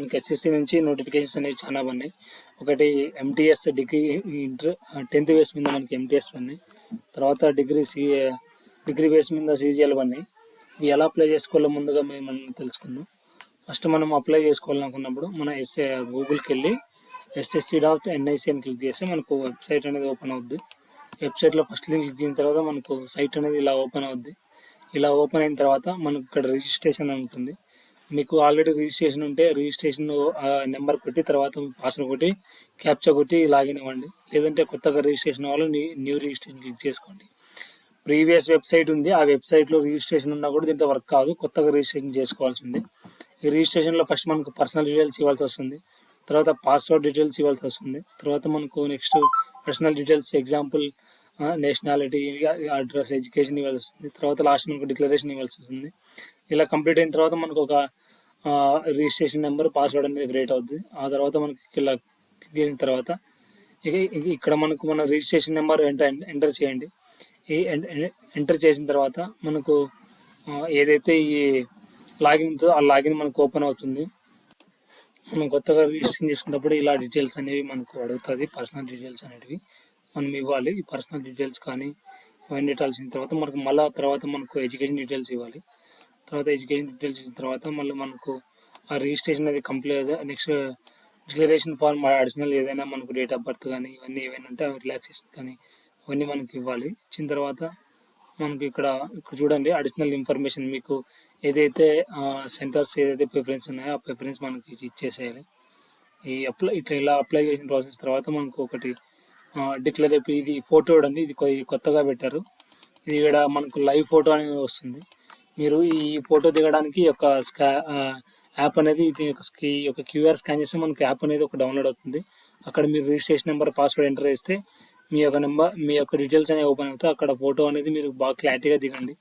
మనకి ఎస్ఎస్సి నుంచి నోటిఫికేషన్స్ అనేవి చాలా ఉన్నాయి. ఒకటి MTS degree inter 10th base మీద మనకి ఎంటీఎస్ పడినాయి. తర్వాత డిగ్రీ బేస్ మీద సీజీఎల్ పడినాయి. ఇవి ఎలా అప్లై చేసుకోవాలో ముందుగా మనం తెలుసుకుందాం. ఫస్ట్ మనం అప్లై చేసుకోవాలనుకున్నప్పుడు మన గూగుల్కి వెళ్ళి ssc.nic అని క్లిక్ చేస్తే మనకు వెబ్సైట్ అనేది ఓపెన్ అవుద్ది. వెబ్సైట్లో ఫస్ట్ లింక్ క్లిక్ చేసిన తర్వాత మనకు సైట్ అనేది ఇలా ఓపెన్ అవుద్ది. ఇలా ఓపెన్ అయిన తర్వాత మనకు ఇక్కడ రిజిస్ట్రేషన్ ఉంటుంది. మీకు ఆల్రెడీ రిజిస్ట్రేషన్ ఉంటే రిజిస్ట్రేషన్ నెంబర్ కొట్టి తర్వాత పాస్వర్డ్ కొట్టి క్యాప్చా కొట్టి లాగిన్ అవ్వండి. లేదంటే కొత్తగా రిజిస్ట్రేషన్ వాళ్ళు న్యూ రిజిస్ట్రేషన్ క్లిక్ చేసుకోండి. ప్రీవియస్ వెబ్సైట్ ఉంది, ఆ వెబ్సైట్లో రిజిస్ట్రేషన్ ఉన్నా కూడా దీంతో వర్క్ కాదు, కొత్తగా రిజిస్ట్రేషన్ చేసుకోవాల్సి ఉంది. ఈ రిజిస్ట్రేషన్లో ఫస్ట్ మనకు పర్సనల్ డీటెయిల్స్ ఇవ్వాల్సి వస్తుంది, తర్వాత పాస్వర్డ్ డీటెయిల్స్ ఇవ్వాల్సి వస్తుంది, తర్వాత మనకు next personal details example nationality, address, education ఇవ్వాల్సి వస్తుంది. తర్వాత లాస్ట్ మనకు డిక్లరేషన్ ఇవ్వాల్సి వస్తుంది. ఇలా కంప్లీట్ అయిన తర్వాత మనకు ఒక రిజిస్ట్రేషన్ నెంబర్, పాస్వర్డ్ అనేది క్రియేట్ అవుతుంది. ఆ తర్వాత మనకి ఇలా క్లిక్ చేసిన తర్వాత ఇక్కడ మనకు మన రిజిస్ట్రేషన్ నెంబర్ ఎంటర్ చేయండి. ఈ ఎంటర్ చేసిన తర్వాత మనకు ఏదైతే ఈ లాగిన్ ఉందో ఆ లాగిన్ మనకు ఓపెన్ అవుతుంది. మనం కొత్తగా రిజిస్ట్రేషన్ చేసినప్పుడు ఇలా డీటెయిల్స్ అనేవి మనకు అడుగుతుంది. పర్సనల్ డీటెయిల్స్ అనేవి మనం ఇవ్వాలి. ఈ పర్సనల్ డీటెయిల్స్ కానీ ఇవన్నీ డీటెయిల్స్ ఇచ్చిన తర్వాత తర్వాత మనకు ఎడ్యుకేషన్ డీటెయిల్స్ ఇవ్వాలి. తర్వాత ఎడ్యుకేషన్ డీటెయిల్స్ ఇచ్చిన తర్వాత మళ్ళీ మనకు ఆ రిజిస్ట్రేషన్ అనేది complete. Next declaration form additional ఏదైనా మనకు డేట్ ఆఫ్ బర్త్ కానీ ఇవన్నీ ఏవైనా ఉంటే అవి రిలాక్సేషన్ కానీ అవన్నీ మనకి ఇవ్వాలి. ఇచ్చిన తర్వాత మనకి ఇక్కడ చూడండి అడిషనల్ ఇన్ఫర్మేషన్, మీకు ఏదైతే సెంటర్స్ ఏదైతే ప్రిఫరెన్స్ ఉన్నాయో ఆ ప్రిఫరెన్స్ మనకి ఇచ్చేసేయాలి. ఇలా అప్లై చేసిన ప్రాసెస్ తర్వాత మనకు ఒకటి ఇది ఫోటో అండి, ఇది కొత్తగా పెట్టారు. ఇది ఇక్కడ మనకు లైవ్ ఫోటో అనేది వస్తుంది. మీరు ఈ ఫోటో దిగడానికి ఒక యాప్ అనేది ఒక క్యూఆర్ స్కాన్ చేస్తే మనకు యాప్ అనేది ఒక డౌన్లోడ్ అవుతుంది. అక్కడ మీరు రిజిస్ట్రేషన్ నెంబర్, పాస్వర్డ్ ఎంటర్ చేస్తే మీ యొక్క డీటెయిల్స్ అనేవి ఓపెన్ అవుతాయి. అక్కడ ఫోటో అనేది మీరు బాగా క్లారిటీగా దిగండి,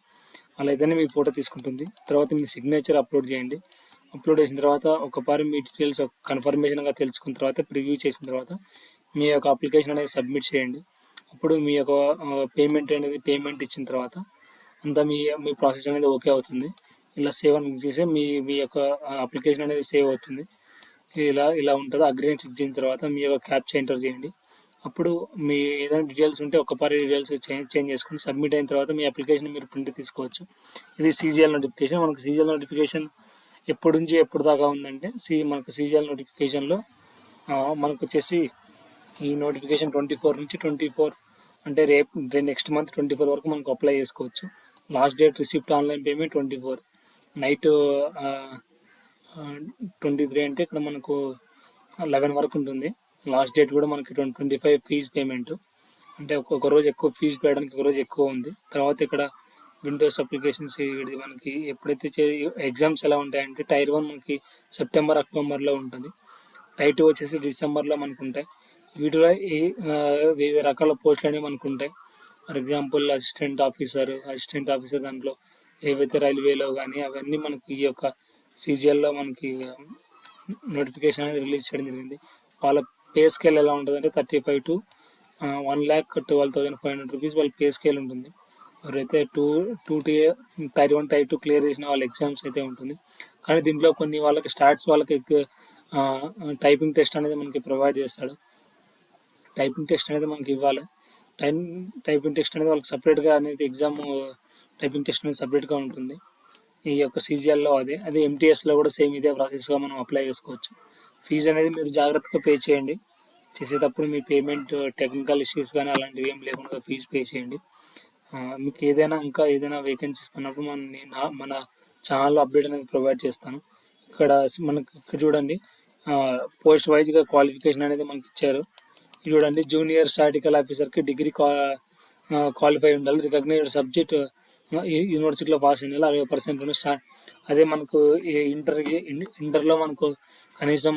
అలా అయితేనే మీ ఫోటో తీసుకుంటుంది. తర్వాత మీ సిగ్నేచర్ అప్లోడ్ చేయండి. అప్లోడ్ చేసిన తర్వాత ఒకసారి మీ డీటెయిల్స్ కన్ఫర్మేషన్గా తెలుసుకున్న తర్వాత ప్రివ్యూ చేసిన తర్వాత మీ యొక్క అప్లికేషన్ అనేది సబ్మిట్ చేయండి. అప్పుడు మీ యొక్క పేమెంట్ ఇచ్చిన తర్వాత అంతా మీ ప్రాసెస్ అనేది ఓకే అవుతుంది. ఇలా సేవ్ అని క్లిక్ చేస్తే మీ యొక్క అప్లికేషన్ అనేది సేవ్ అవుతుంది. ఇలా ఉంటుంది. అగ్రీ క్లిక్ చేసిన తర్వాత మీ యొక్క క్యాప్చా ఎంటర్ చేయండి. అప్పుడు మీ ఏదైనా డీటెయిల్స్ ఉంటే ఒక్కసారి డీటెయిల్స్ చేంజ్ చేసుకుని సబ్మిట్ అయిన తర్వాత మీ అప్లికేషన్ మీరు ప్రింట్ తీసుకోవచ్చు. ఇది సీజీఎల్ నోటిఫికేషన్. మనకు సీజీఎల్ నోటిఫికేషన్ ఎప్పటి నుంచి ఎప్పుడు దాకా ఉందంటే మనకు సీజీఎల్ నోటిఫికేషన్లో మనకు వచ్చేసి ఈ నోటిఫికేషన్ 24 నుంచి 24 అంటే రేపు నెక్స్ట్ మంత్ 24 వరకు మనకు అప్లై చేసుకోవచ్చు. Last date receipt online payment 24 night 23 అంటే ఇక్కడ మనకు 11 వరకు ఉంటుంది. లాస్ట్ డేట్ కూడా మనకి 25 ఫీజు పేమెంట్, అంటే ఒక్కొక్క రోజు ఎక్కువ ఫీజు పేయడానికి ఒక రోజు ఎక్కువ ఉంది. తర్వాత ఇక్కడ విండోస్ అప్లికేషన్స్ మనకి ఎప్పుడైతే ఎగ్జామ్స్ ఎలా ఉంటాయంటే టైర్ 1 మనకి సెప్టెంబర్, అక్టోబర్లో ఉంటుంది. టైర్ 2 వచ్చేసి డిసెంబర్లో మనకు ఉంటాయి. వీటిలో వివిధ రకాల పోస్టులు అనేవి మనకు ఉంటాయి. ఫర్ ఎగ్జాంపుల్ అసిస్టెంట్ ఆఫీసర్ దాంట్లో ఏవైతే రైల్వేలో కానీ అవన్నీ మనకి ఈ యొక్క సీజీఎల్లో మనకి నోటిఫికేషన్ అనేది రిలీజ్ చేయడం జరిగింది. వాళ్ళ పే స్కేల్ ఎలా ఉంటుంది అంటే 35 to 1,12,500 రూపీస్ వాళ్ళ పే స్కేల్ ఉంటుంది. ఎవరైతే టైర్ 1 టైర్ 2 క్లియర్ చేసిన వాళ్ళ ఎగ్జామ్స్ అయితే ఉంటుంది. కానీ దీంట్లో కొన్ని వాళ్ళకి వాళ్ళకి టైపింగ్ టెస్ట్ అనేది మనకి ప్రొవైడ్ చేస్తాడు. టైపింగ్ టెస్ట్ అనేది మనకి ఇవ్వాలి. టైపింగ్ టెస్ట్ అనేది వాళ్ళకి సపరేట్గా అనేది ఎగ్జామ్ టైపింగ్ టెస్ట్ అనేది సపరేట్గా ఉంటుంది. ఈ యొక్క సీజీఎల్లో అదే ఎంటీఎస్లో కూడా సేమ్ ఇదే ప్రాసెస్గా మనం అప్లై చేసుకోవచ్చు. ఫీజు అనేది మీరు జాగ్రత్తగా పే చేయండి. చేసేటప్పుడు మీ పేమెంట్ టెక్నికల్ ఇష్యూస్ కానీ అలాంటివి ఏం లేకుండా ఫీజు పే చేయండి. మీకు ఇంకా ఏదైనా వేకెన్సీస్ పడినప్పుడు మన ఛానల్లో అప్డేట్ అనేది ప్రొవైడ్ చేస్తాను. ఇక్కడ చూడండి పోస్ట్ వైజ్గా క్వాలిఫికేషన్ అనేది మనకి ఇచ్చారు. చూడండి జూనియర్ స్టాటికల్ ఆఫీసర్కి డిగ్రీ క్వాలిఫై ఉండాలి. రికగ్నైజ్డ్ సబ్జెక్ట్ యూనివర్సిటీలో పాస్ అయ్యాలి 60%. అదే మనకు ఇంటర్లో మనకు కనీసం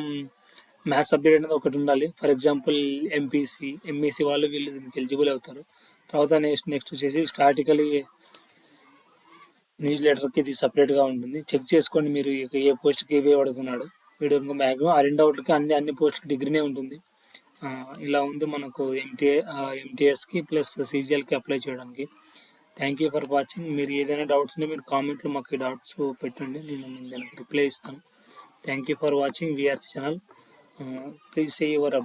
మ్యాథ్స్ సబ్జెక్ట్ అనేది ఒకటి ఉండాలి. ఫర్ ఎగ్జాంపుల్ ఎంఈసీ వాళ్ళు వీళ్ళు దీనికి ఎలిజిబుల్ అవుతారు. తర్వాత నెక్స్ట్ వచ్చేసి స్టాటికలీ న్యూస్ లెటర్కి ఇది సపరేట్గా ఉంటుంది. చెక్ చేసుకోండి మీరు ఏ పోస్ట్కి ఏవే పడుతున్నాడు. వీడు ఇంకా మ్యాక్సిమం ఆ 2 అవుట్లకి అన్ని పోస్టుకి డిగ్రీనే ఉంటుంది. ఇలా ఉంది మనకు ఎంటీఎస్కి ప్లస్ సీజీఎల్కి అప్లై చేయడానికి. Thank you for watching. మీరు ఏదైనా డౌట్స్ ఉంటే మీరు కామెంట్లో మాకు డౌట్స్ పెట్టండి, నేను దానికి రిప్లై ఇస్తాను. Thank you for watching VRC channel. Please see your